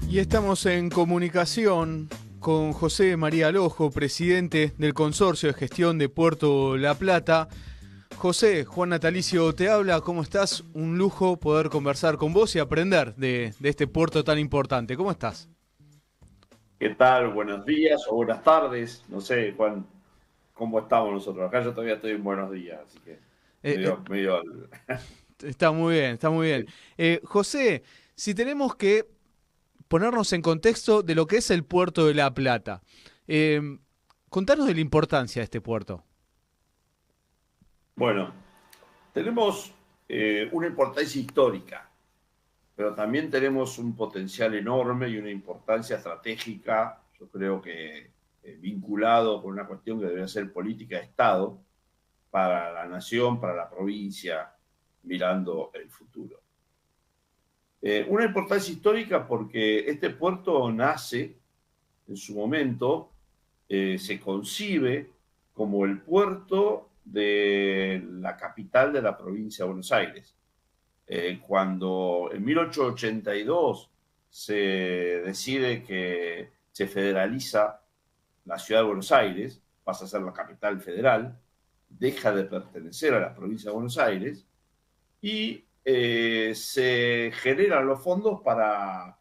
Y estamos en comunicación con José María Lojo, presidente del Consorcio de Gestión de Puerto La Plata. José, Juan Natalicio te habla, ¿cómo estás? Un lujo poder conversar con vos y aprender de este puerto tan importante. ¿Cómo estás? ¿Qué tal? Buenos días o buenas tardes. No sé, Juan, cómo estamos nosotros. Acá yo todavía estoy en buenos días, así que Eh, eh, medio Está muy bien, está muy bien. José, si tenemos que ponernos en contexto de lo que es el puerto de La Plata, eh, contanos de la importancia de este puerto. Bueno, tenemos una importancia histórica, pero también tenemos un potencial enorme y una importancia estratégica, yo creo que vinculado con una cuestión que debería ser política de Estado para la nación, para la provincia, mirando el futuro. Una importancia histórica porque este puerto nace en su momento, se concibe como el puerto de la capital de la provincia de Buenos Aires. Cuando en 1882 se decide que se federaliza la ciudad de Buenos Aires, pasa a ser la capital federal, deja de pertenecer a la provincia de Buenos Aires y se generan los fondos para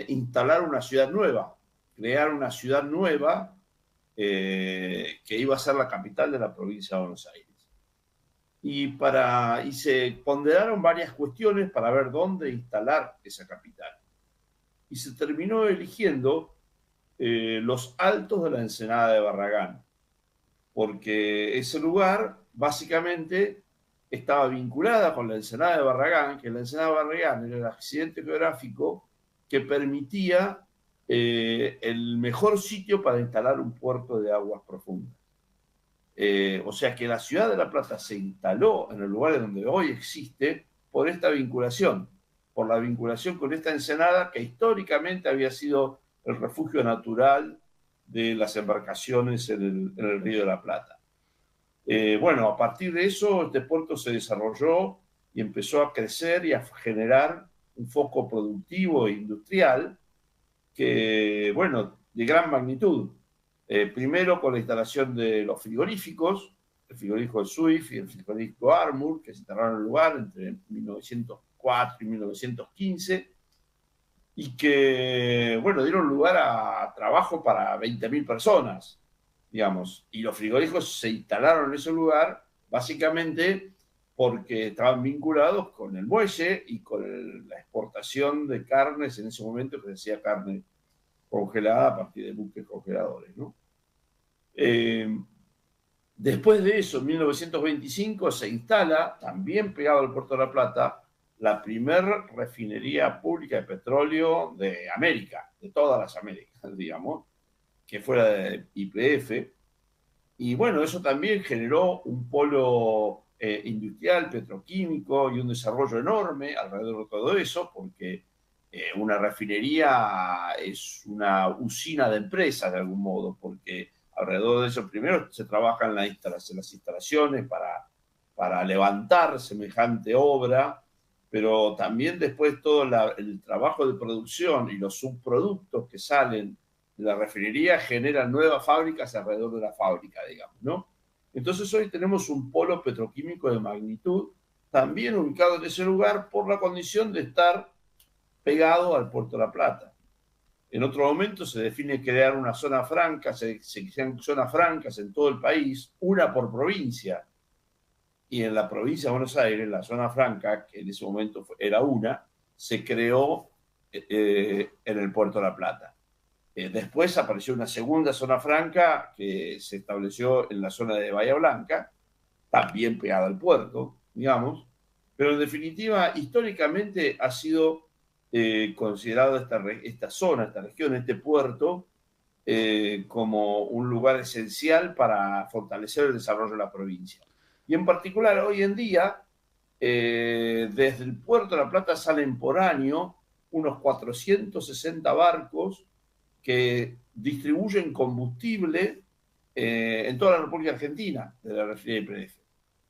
instalar una ciudad nueva, crear una ciudad nueva que iba a ser la capital de la provincia de Buenos Aires. Y se ponderaron varias cuestiones para ver dónde instalar esa capital. Y se terminó eligiendo los altos de la Ensenada de Barragán, porque ese lugar básicamente estaba vinculada con la Ensenada de Barragán, que la Ensenada de Barragán era el accidente geográfico que permitía el mejor sitio para instalar un puerto de aguas profundas. O sea que la ciudad de La Plata se instaló en el lugar en donde hoy existe por esta vinculación, por la vinculación con esta ensenada que históricamente había sido el refugio natural de las embarcaciones en el Río de la Plata. Bueno, a partir de eso, este puerto se desarrolló y empezó a crecer y a generar un foco productivo e industrial que, bueno, de gran magnitud. Primero con la instalación de los frigoríficos, el frigorífico Swift y el frigorífico Armour, que se instalaron en el lugar entre 1904 y 1915, y que, bueno, dieron lugar a trabajo para 20.000 personas, digamos, y los frigoríficos se instalaron en ese lugar básicamente porque estaban vinculados con el muelle y con la exportación de carnes en ese momento, que decía carne congelada a partir de buques congeladores, ¿no? Después de eso, en 1925, se instala, también pegado al Puerto de la Plata, la primera refinería pública de petróleo de América, de todas las Américas, digamos, que fuera de YPF. Y bueno, eso también generó un polo industrial, petroquímico y un desarrollo enorme alrededor de todo eso, porque una refinería es una usina de empresas de algún modo, porque alrededor de eso primero se trabajan las instalaciones para levantar semejante obra, pero también después todo el trabajo de producción y los subproductos que salen de la refinería generan nuevas fábricas alrededor de la fábrica, digamos, ¿no? Entonces hoy tenemos un polo petroquímico de magnitud, también ubicado en ese lugar por la condición de estar pegado al Puerto de la Plata. En otro momento se define crear una zona franca, se crean zonas francas en todo el país, una por provincia, y en la provincia de Buenos Aires, la zona franca, que en ese momento era una, se creó en el Puerto de la Plata. Después apareció una segunda zona franca que se estableció en la zona de Bahía Blanca, también pegada al puerto, digamos, pero en definitiva, históricamente ha sido considerado esta zona, esta región, este puerto, como un lugar esencial para fortalecer el desarrollo de la provincia. Y en particular, hoy en día, desde el Puerto de la Plata salen por año unos 460 barcos que distribuyen combustible en toda la República Argentina, de la refinería YPF.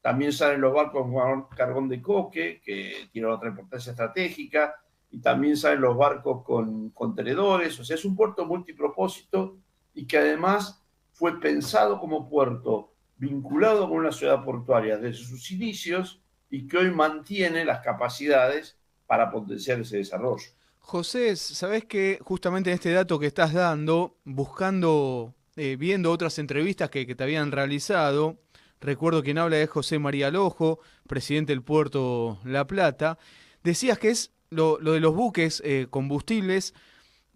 También salen los barcos con carbón de coque, que tienen otra importancia estratégica, y también salen los barcos con contenedores. O sea, es un puerto multipropósito y que además fue pensado como puerto vinculado con una ciudad portuaria desde sus inicios y que hoy mantiene las capacidades para potenciar ese desarrollo. José, sabés que justamente en este dato que estás dando, buscando, viendo otras entrevistas que te habían realizado, recuerdo quien habla es José María Lojo, presidente del Puerto La Plata, decías que es lo de los buques combustibles,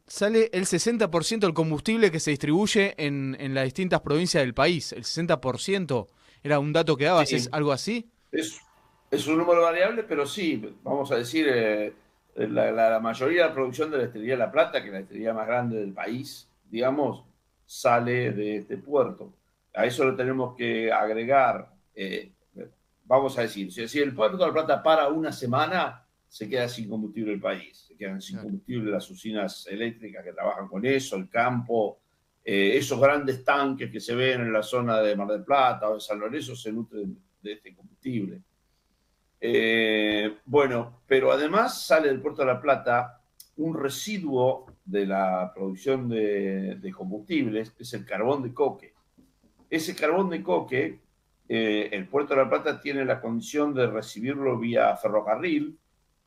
sale el 60% del combustible que se distribuye en las distintas provincias del país. El 60% era un dato que dabas, ¿es Sí, algo así? es, es un número variable, pero sí, vamos a decir, la mayoría de la producción de la destilería de La Plata, que es la destilería más grande del país, digamos, sale de este puerto. A eso le tenemos que agregar, vamos a decir, si el puerto de La Plata para una semana, se queda sin combustible el país, se quedan sin Claro. combustible las usinas eléctricas que trabajan con eso, el campo, esos grandes tanques que se ven en la zona de Mar del Plata o de San Lorenzo se nutren de este combustible. Bueno, pero además sale del Puerto de la Plata un residuo de la producción de combustibles, que es el carbón de coque. Ese carbón de coque, el Puerto de la Plata tiene la condición de recibirlo vía ferrocarril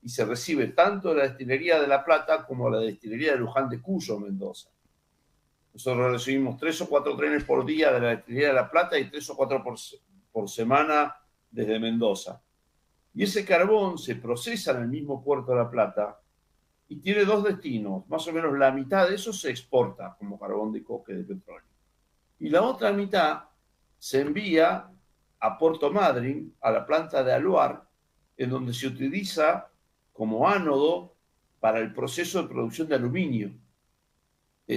y se recibe tanto de la destilería de La Plata como de la destilería de Luján de Cuyo, Mendoza. Nosotros recibimos 3 o 4 trenes por día de la destilería de La Plata y 3 o 4 por semana desde Mendoza. Y ese carbón se procesa en el mismo puerto de La Plata y tiene dos destinos. Más o menos la mitad de eso se exporta como carbón de coque de petróleo. Y la otra mitad se envía a Puerto Madryn, a la planta de Aluar, en donde se utiliza como ánodo para el proceso de producción de aluminio.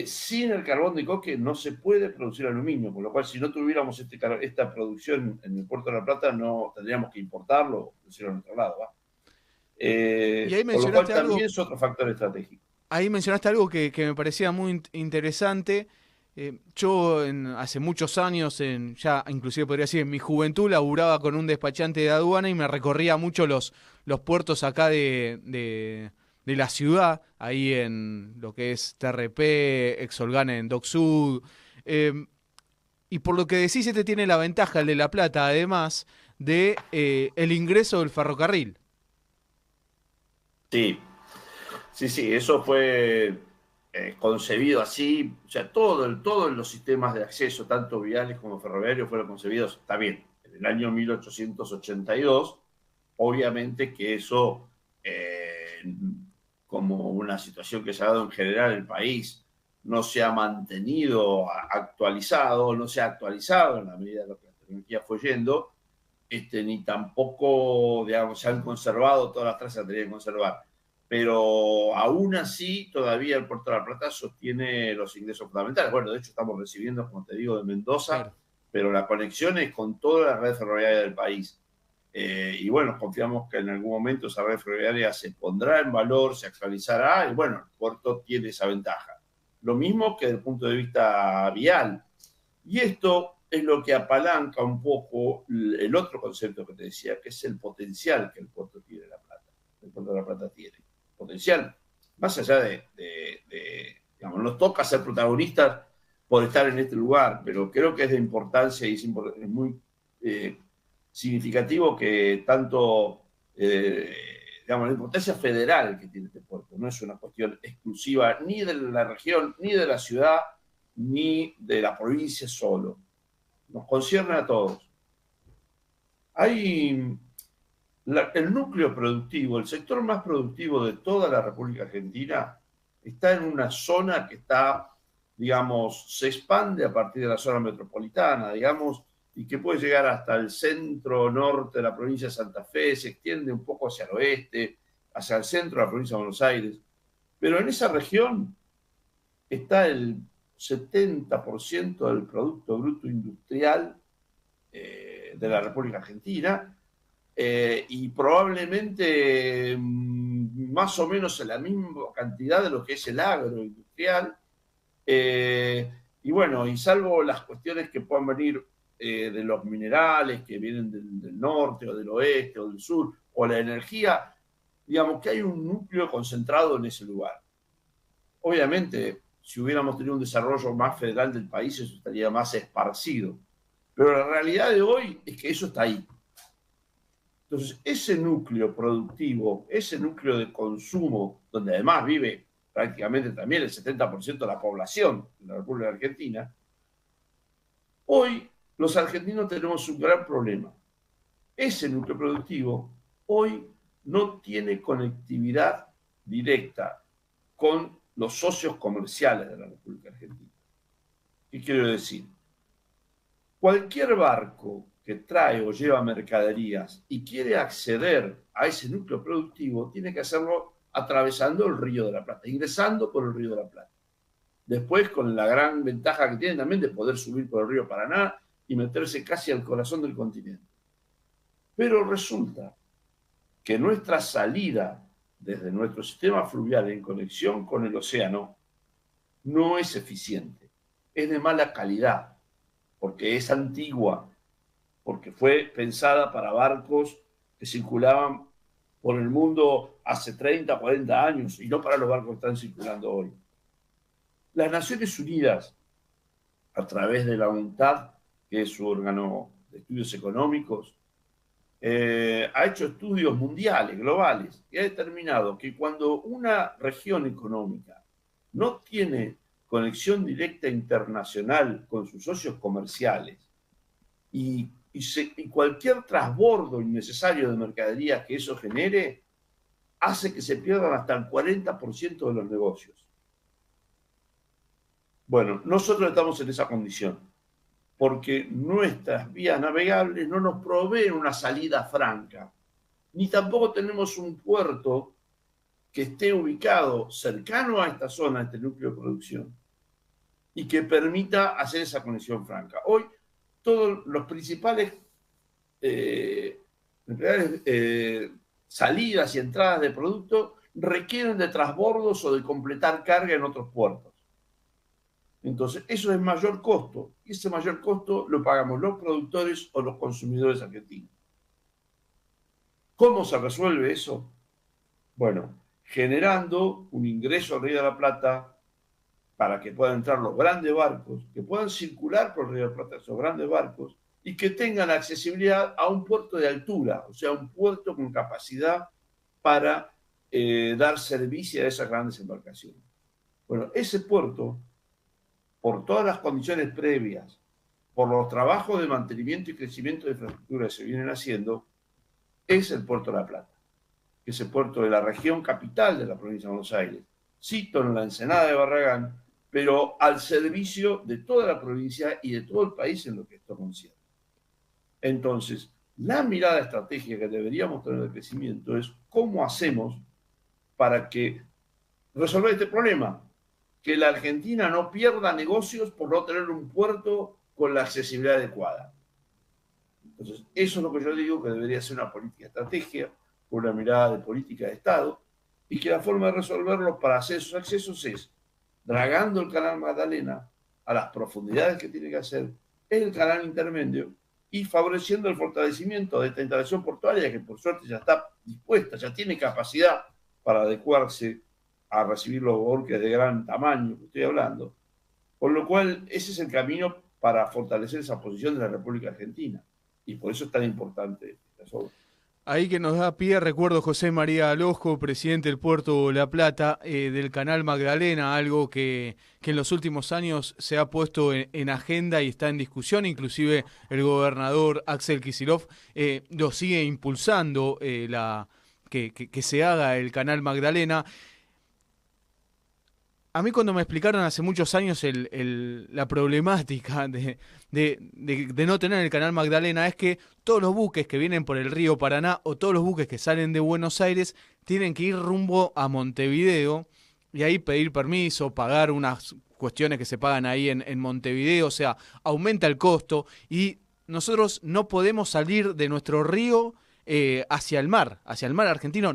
Sin el carbón de coque no se puede producir aluminio, con lo cual si no tuviéramos esta producción en el puerto de La Plata no tendríamos que importarlo o producirlo en otro lado. ¿Va? Y ahí Por lo cual mencionaste también algo es otro factor estratégico. Ahí mencionaste algo que me parecía muy interesante. Yo hace muchos años, ya inclusive podría decir en mi juventud, laburaba con un despachante de aduana y me recorría mucho los puertos acá de la ciudad, ahí en lo que es TRP, Exolgan en Dock Sud. Eh, y por lo que decís, este tiene la ventaja, el de La Plata, además de el ingreso del ferrocarril. Sí, sí, sí, eso fue concebido así. O sea, todos los sistemas de acceso, tanto viales como ferroviarios, fueron concebidos, está bien, en el año 1882. Obviamente que eso, como una situación que se ha dado en general en el país, no se ha mantenido actualizado, no se ha actualizado en la medida de lo que la tecnología fue yendo, ni tampoco, digamos, se han conservado todas las trazas que tenían que conservar. Pero aún así, todavía el Puerto de la Plata sostiene los ingresos fundamentales. Bueno, de hecho, estamos recibiendo, como te digo, de Mendoza, Claro. pero la conexión es con toda la red ferroviaria del país. Y bueno, confiamos que en algún momento esa red ferroviaria se pondrá en valor, se actualizará, y bueno, el puerto tiene esa ventaja. Lo mismo que desde el punto de vista vial. Y esto es lo que apalanca un poco el otro concepto que te decía, que es el potencial que el puerto tiene La Plata. El puerto de La Plata tiene potencial, más allá digamos, nos toca ser protagonistas por estar en este lugar, pero creo que es de importancia y es muy significativo que tanto, digamos, la importancia federal que tiene este puerto, no es una cuestión exclusiva ni de la región, ni de la ciudad, ni de la provincia solo. Nos concierne a todos. Hay el núcleo productivo, el sector más productivo de toda la República Argentina, está en una zona que está, digamos, se expande a partir de la zona metropolitana, digamos, y que puede llegar hasta el centro norte de la provincia de Santa Fe, se extiende un poco hacia el oeste, hacia el centro de la provincia de Buenos Aires. Pero en esa región está el 70% del Producto Bruto Industrial de la República Argentina, y probablemente más o menos en la misma cantidad de lo que es el agroindustrial. Y bueno, y salvo las cuestiones que puedan venir de los minerales que vienen del norte o del oeste o del sur, o la energía, digamos que hay un núcleo concentrado en ese lugar. Obviamente, si hubiéramos tenido un desarrollo más federal del país, eso estaría más esparcido. Pero la realidad de hoy es que eso está ahí. Entonces, ese núcleo productivo, ese núcleo de consumo, donde además vive prácticamente también el 70% de la población de la República Argentina, hoy los argentinos tenemos un gran problema. Ese núcleo productivo hoy no tiene conectividad directa con los socios comerciales de la República Argentina. ¿Qué quiero decir? Cualquier barco que trae o lleva mercaderías y quiere acceder a ese núcleo productivo, tiene que hacerlo atravesando el Río de la Plata, ingresando por el Río de la Plata. Después, con la gran ventaja que tiene también de poder subir por el río Paraná y meterse casi al corazón del continente. Pero resulta que nuestra salida desde nuestro sistema fluvial en conexión con el océano no es eficiente, es de mala calidad, porque es antigua, porque fue pensada para barcos que circulaban por el mundo hace 30, 40 años y no para los barcos que están circulando hoy. Las Naciones Unidas, a través de la UNCTAD, que es su órgano de estudios económicos, ha hecho estudios mundiales, globales, y ha determinado que cuando una región económica no tiene conexión directa internacional con sus socios comerciales y cualquier transbordo innecesario de mercaderías que eso genere, hace que se pierdan hasta el 40% de los negocios. Bueno, nosotros estamos en esa condición, porque nuestras vías navegables no nos proveen una salida franca, ni tampoco tenemos un puerto que esté ubicado cercano a esta zona, a este núcleo de producción, y que permita hacer esa conexión franca. Hoy, todos los principales salidas y entradas de productos requieren de transbordos o de completar carga en otros puertos. Entonces, eso es mayor costo, y ese mayor costo lo pagamos los productores o los consumidores argentinos. ¿Cómo se resuelve eso? Bueno, generando un ingreso al Río de la Plata para que puedan entrar los grandes barcos, que puedan circular por el Río de la Plata esos grandes barcos y que tengan accesibilidad a un puerto de altura, o sea, un puerto con capacidad para dar servicio a esas grandes embarcaciones. Bueno, ese puerto, por todas las condiciones previas, por los trabajos de mantenimiento y crecimiento de infraestructura que se vienen haciendo, es el Puerto de La Plata, que es el puerto de la región capital de la provincia de Buenos Aires, sito en la Ensenada de Barragán, pero al servicio de toda la provincia y de todo el país en lo que esto concierne. Entonces, la mirada estratégica que deberíamos tener de crecimiento es cómo hacemos para que resolver este problema, que la Argentina no pierda negocios por no tener un puerto con la accesibilidad adecuada. Entonces, eso es lo que yo digo que debería ser una política estratégica, una mirada de política de Estado, y que la forma de resolverlo para hacer esos accesos es dragando el canal Magdalena a las profundidades que tiene que hacer en el canal intermedio y favoreciendo el fortalecimiento de esta instalación portuaria que por suerte ya está dispuesta, ya tiene capacidad para adecuarse a recibir los volques de gran tamaño que estoy hablando, con lo cual ese es el camino para fortalecer esa posición de la República Argentina, y por eso es tan importante esta obra. Ahí que nos da pie, recuerdo José María Alojo, presidente del Puerto La Plata, del Canal Magdalena, algo que en los últimos años se ha puesto en agenda y está en discusión, inclusive el gobernador Axel Kicillof lo sigue impulsando, que se haga el Canal Magdalena. A mí cuando me explicaron hace muchos años la problemática de no tener el Canal Magdalena es que todos los buques que vienen por el río Paraná o todos los buques que salen de Buenos Aires tienen que ir rumbo a Montevideo y ahí pedir permiso, pagar unas cuestiones que se pagan ahí en Montevideo, o sea, aumenta el costo y nosotros no podemos salir de nuestro río hacia el mar argentino.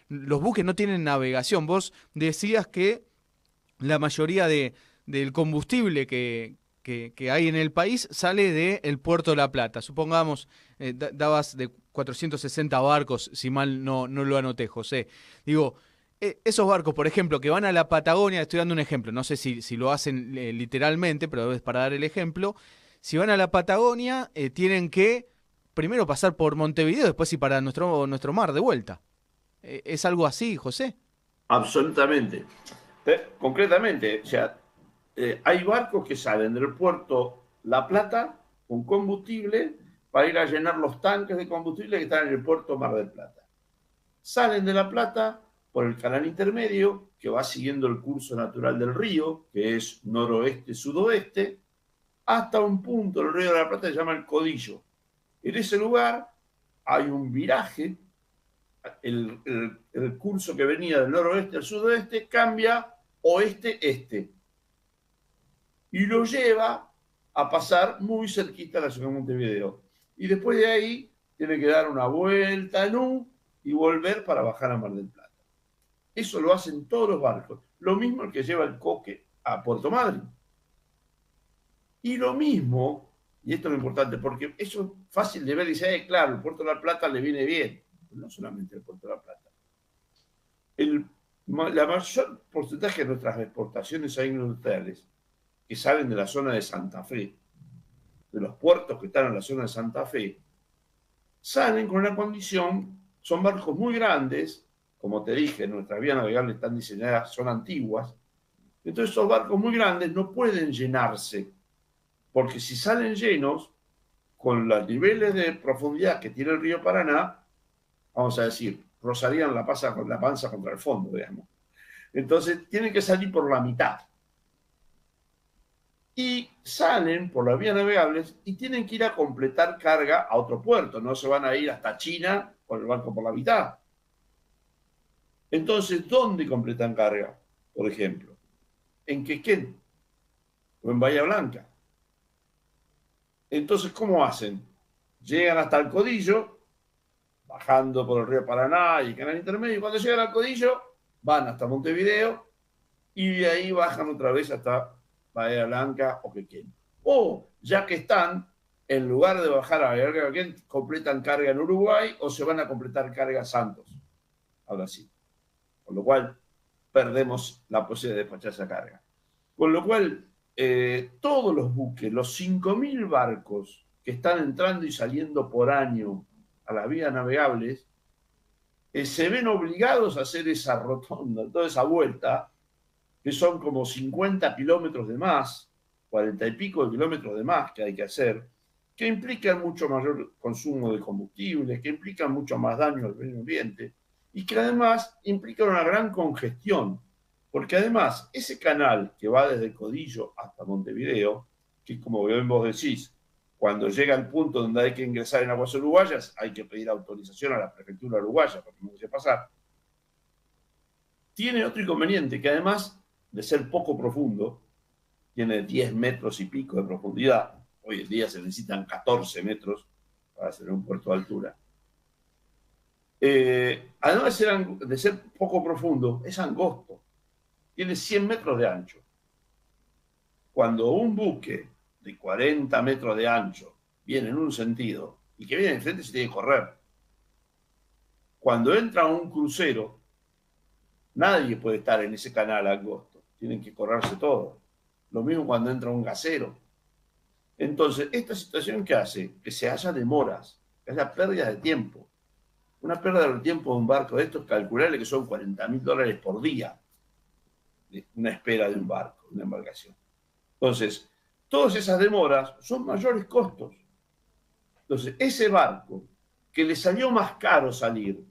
Los buques no tienen navegación. Vos decías que la mayoría del combustible que hay en el país sale del Puerto de La Plata. Supongamos, dabas de 460 barcos, si mal no lo anoté, José. Digo, esos barcos, por ejemplo, que van a la Patagonia, estoy dando un ejemplo, no sé si lo hacen literalmente, pero es para dar el ejemplo. Si van a la Patagonia, tienen que primero pasar por Montevideo, después ir para nuestro mar de vuelta. ¿Es algo así, José? Absolutamente. Concretamente, o sea, hay barcos que salen del puerto La Plata con combustible para ir a llenar los tanques de combustible que están en el puerto Mar del Plata. Salen de La Plata por el canal intermedio, que va siguiendo el curso natural del río, que es noroeste-sudoeste, hasta un punto del río de la Plata que se llama el Codillo. En ese lugar hay un viraje, el curso que venía del noroeste al sudoeste cambia oeste-este y lo lleva a pasar muy cerquita a la ciudad de Montevideo. Y después de ahí tiene que dar una vuelta en U y volver para bajar a Mar del Plata. Eso lo hacen todos los barcos. Lo mismo el que lleva el coque a Puerto Madryn. Y lo mismo, y esto es lo importante, porque eso es fácil de ver y dice, claro, el Puerto de la Plata le viene bien. No solamente el Puerto de la Plata. La mayor porcentaje de nuestras exportaciones agroindustriales que salen de la zona de Santa Fe, de los puertos que están en la zona de Santa Fe, salen con una condición, son barcos muy grandes, como te dije, nuestras vías navegables están diseñadas, son antiguas, entonces esos barcos muy grandes no pueden llenarse, porque si salen llenos, con los niveles de profundidad que tiene el río Paraná, vamos a decir, rozarían la panza contra el fondo, digamos. Entonces tienen que salir por la mitad. Y salen por las vías navegables y tienen que ir a completar carga a otro puerto. No se van a ir hasta China con el barco por la mitad. Entonces, ¿dónde completan carga? Por ejemplo, en Quequén o en Bahía Blanca. Entonces, ¿cómo hacen? Llegan hasta el Codillo, bajando por el río Paraná y el canal intermedio, y cuando llegan al Codillo, van hasta Montevideo y de ahí bajan otra vez hasta Bahía Blanca o Quequén. O, ya que están, en lugar de bajar a Bahía Blanca o Quequén, completan carga en Uruguay o se van a completar carga a Santos, a Brasil. Con lo cual, perdemos la posibilidad de despachar esa carga. Con lo cual, todos los buques, los 5.000 barcos que están entrando y saliendo por año a las vías navegables, se ven obligados a hacer esa rotonda, toda esa vuelta, que son como 50 kilómetros de más, 40 y pico de kilómetros de más que hay que hacer, que implican mucho mayor consumo de combustible, que implican mucho más daño al medio ambiente y que además implican una gran congestión, porque además ese canal que va desde Codillo hasta Montevideo, que como bien vos decís, cuando llega al punto donde hay que ingresar en aguas uruguayas, hay que pedir autorización a la prefectura uruguaya para que no deje pasar. Tiene otro inconveniente, que además de ser poco profundo, tiene 10 metros y pico de profundidad. Hoy en día se necesitan 14 metros para hacer un puerto de altura. Además de ser poco profundo, es angosto. Tiene 100 metros de ancho. Cuando un buque de 40 metros de ancho viene en un sentido y que viene de frente, se tiene que correr. Cuando entra un crucero, nadie puede estar en ese canal angosto. Tienen que correrse todos. Lo mismo cuando entra un gasero. Entonces, esta situación, ¿qué hace? Que se haya demoras, que haya pérdida de tiempo. Una pérdida de tiempo de un barco de estos, calcularle que son $40.000 por día. Una espera de un barco, de una embarcación. Entonces, todas esas demoras son mayores costos. Entonces, ese barco que le salió más caro salir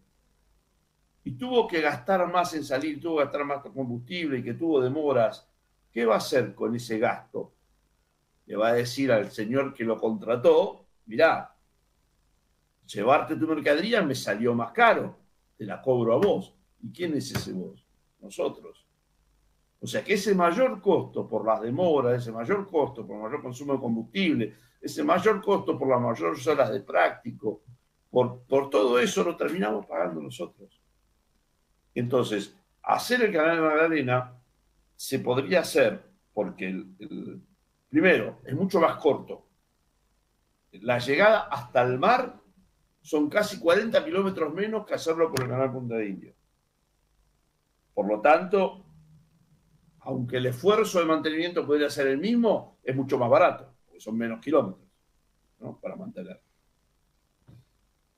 y tuvo que gastar más en salir, tuvo que gastar más combustible y que tuvo demoras, ¿qué va a hacer con ese gasto? Le va a decir al señor que lo contrató, mirá, llevarte tu mercadería me salió más caro, te la cobro a vos. ¿Y quién es ese vos? Nosotros. O sea que ese mayor costo por las demoras, ese mayor costo por el mayor consumo de combustible, ese mayor costo por las mayores horas de práctico, por todo eso lo terminamos pagando nosotros. Entonces, hacer el canal de Magdalena se podría hacer porque primero, es mucho más corto. la llegada hasta el mar son casi 40 kilómetros menos que hacerlo por el canal Punta de Indio. Por lo tanto, aunque el esfuerzo de mantenimiento podría ser el mismo, es mucho más barato, porque son menos kilómetros, ¿no?, para mantener.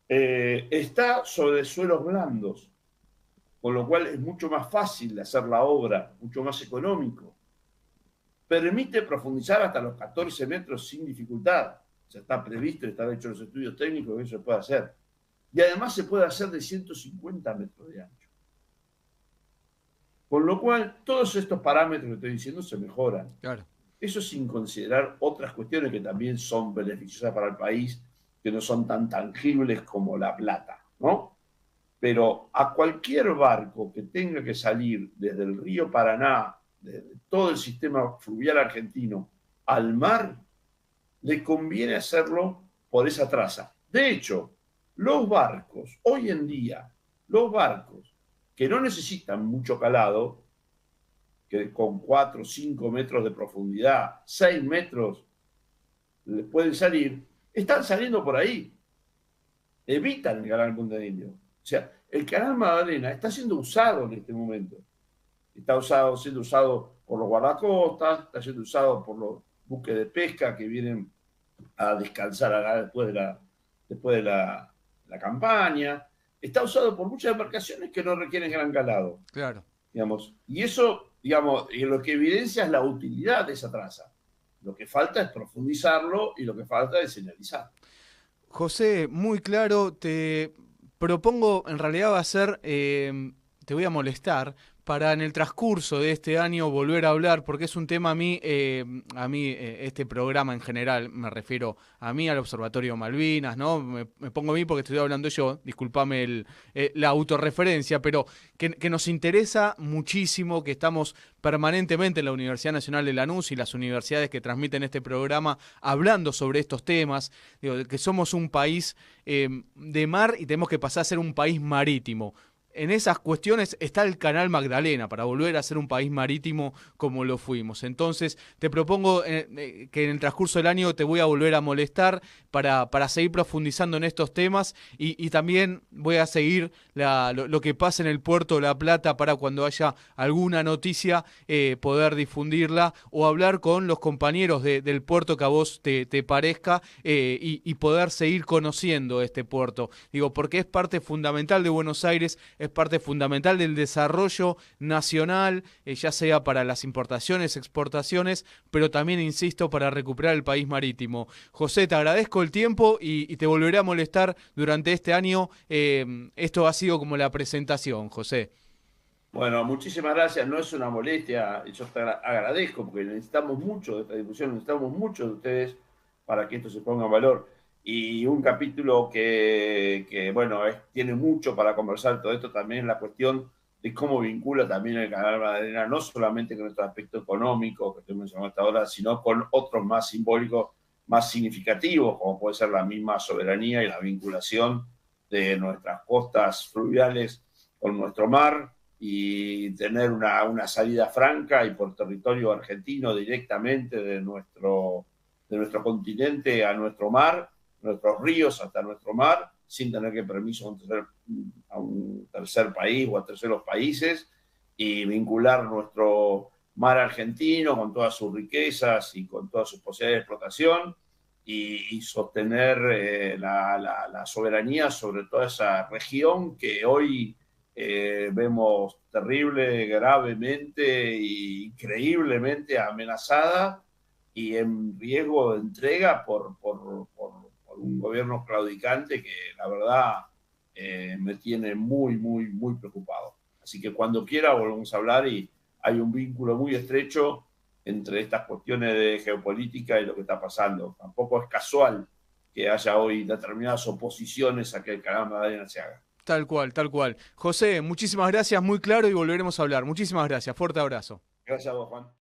Está sobre suelos blandos, con lo cual es mucho más fácil hacer la obra, mucho más económico. Permite profundizar hasta los 14 metros sin dificultad. Ya está previsto, están hechos los estudios técnicos que eso se puede hacer. Y además se puede hacer de 150 metros de ancho. Con lo cual, todos estos parámetros que estoy diciendo se mejoran. Claro. Eso sin considerar otras cuestiones que también son beneficiosas para el país, que no son tan tangibles como la plata, ¿no? Pero a cualquier barco que tenga que salir desde el río Paraná, desde todo el sistema fluvial argentino, al mar, le conviene hacerlo por esa traza. De hecho, los barcos, hoy en día, los barcos que no necesitan mucho calado, que con 4 o 5 metros de profundidad, 6 metros, les pueden salir, están saliendo por ahí. Evitan el canal Punta de Indio. O sea, el canal Magdalena está siendo usado en este momento. Está siendo usado por los guardacostas, está siendo usado por los buques de pesca que vienen a descansar acá después de la campaña. Está usado por muchas embarcaciones que no requieren gran calado. Claro. Digamos, y eso, digamos, y lo que evidencia es la utilidad de esa traza. Lo que falta es profundizarlo y lo que falta es señalizar. José, muy claro, te propongo, en realidad va a ser, te voy a molestar, para en el transcurso de este año volver a hablar, porque es un tema este programa en general, me refiero a mí, al Observatorio Malvinas, ¿no? Me pongo a mí porque estoy hablando yo, discúlpame la autorreferencia, pero que nos interesa muchísimo, que estamos permanentemente en la Universidad Nacional de Lanús y las universidades que transmiten este programa hablando sobre estos temas, digo, que somos un país de mar y tenemos que pasar a ser un país marítimo. En esas cuestiones está el canal Magdalena para volver a ser un país marítimo como lo fuimos. Entonces te propongo que en el transcurso del año te voy a volver a molestar para seguir profundizando en estos temas y también voy a seguir lo que pasa en el puerto de La Plata para cuando haya alguna noticia poder difundirla o hablar con los compañeros del puerto que a vos te parezca y poder seguir conociendo este puerto. Digo, porque es parte fundamental de Buenos Aires, es parte fundamental del desarrollo nacional, ya sea para las importaciones, exportaciones, pero también, insisto, para recuperar el país marítimo. José, te agradezco el tiempo y te volveré a molestar durante este año. Esto ha sido como la presentación, José. Bueno, muchísimas gracias. No es una molestia, yo te agradezco porque necesitamos mucho de esta discusión, necesitamos mucho de ustedes para que esto se ponga en valor. Y un capítulo que bueno, tiene mucho para conversar todo esto también es la cuestión de cómo vincula también el canal Magdalena, no solamente con nuestro aspecto económico que estoy mencionando hasta ahora, sino con otros más simbólicos, más significativos, como puede ser la misma soberanía y la vinculación de nuestras costas fluviales con nuestro mar y tener una salida franca y por territorio argentino directamente de nuestro continente a nuestro mar, nuestros ríos hasta nuestro mar, sin tener que permiso a un tercer país o a terceros países, y vincular nuestro mar argentino con todas sus riquezas y con todas sus posibilidades de explotación y sostener la soberanía sobre toda esa región que hoy vemos terrible, gravemente e increíblemente amenazada y en riesgo de entrega por un gobierno claudicante que la verdad me tiene muy, muy, muy preocupado. Así que cuando quiera volvemos a hablar y hay un vínculo muy estrecho entre estas cuestiones de geopolítica y lo que está pasando. Tampoco es casual que haya hoy determinadas oposiciones a que el canal Magdalena se haga. Tal cual, tal cual. José, muchísimas gracias, muy claro y volveremos a hablar. Muchísimas gracias, fuerte abrazo. Gracias a vos, Juan.